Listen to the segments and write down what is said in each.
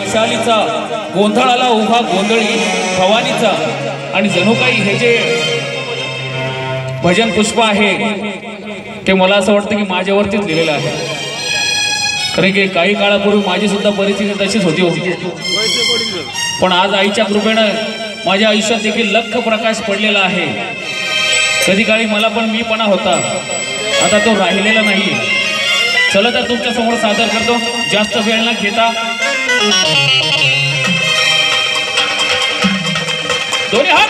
मशालीचा गोंधळाला उभा गोंधळी भवानीचा आणि जणू काही हे जे भजन पुष्प आहे ते मला असं वाटतं की माझ्यावरतीच लिहिलेलं आहे. कारण की काही काळापूर्वी माझी सुद्धा परिस्थिती तशीच होती. पण आज आईच्या कृपेनं माझ्या आयुष्यात देखील लख प्रकाश पडलेला आहे. कधी काळी मला पण मीपणा होता, आता तो राहिलेला नाही. चला तर तुमच्या समोर सादर करतो जास्त वेळ न घेता. दोन्ही हात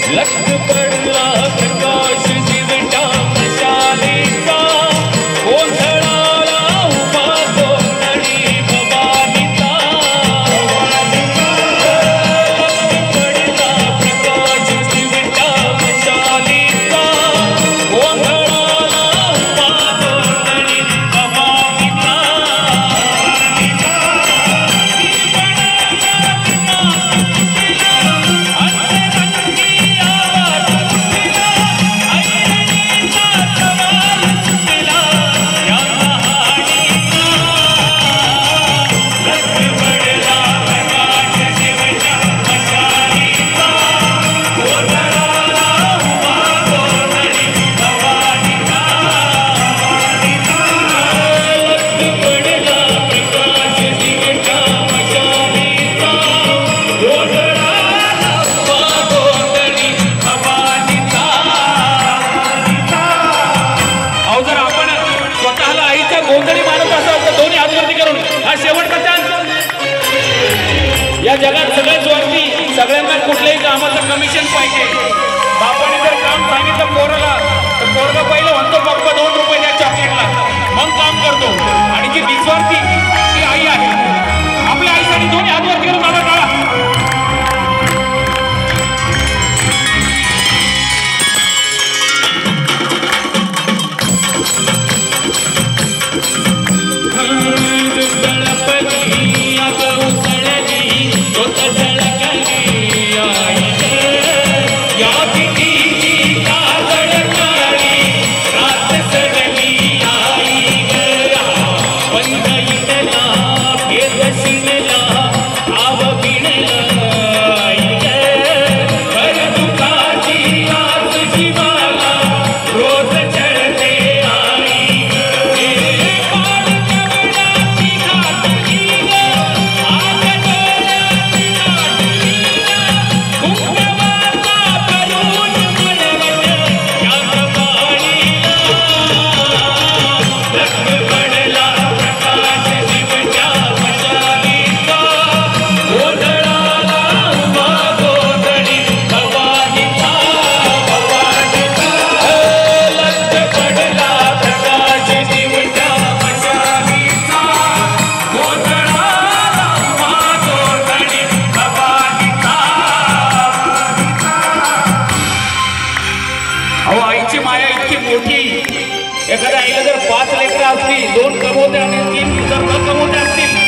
लख पडला प्रकाश दिवटा मशालीचा गोंधळाला उभा गोंधळी भवानीचा. लख पडला प्रकाश दिवटा मशालीचा गोंधळाला उभा गोंधळी भवानीचा. या जगात सगळ्यात स्वार्थी, सगळ्यांना कुठल्याही कामाचं कमिशन पाहिजे. बापाने जर काम सांगितलं पोराला तर पोरगा पहिलं म्हणतो पप्पा 2 रुपये द्या चॉकलेटला, मग काम करतो. आणि जी निस्वार्थी ती आई आहे. आपल्या आईसाठी दोन्ही हात वरती करून बाबा टाळा. आईची माया इतकी मोठी. एखाद्या आईला जर 5 लेकरं असतील, 2 कमवते आणि 3 जर न कमवते असतील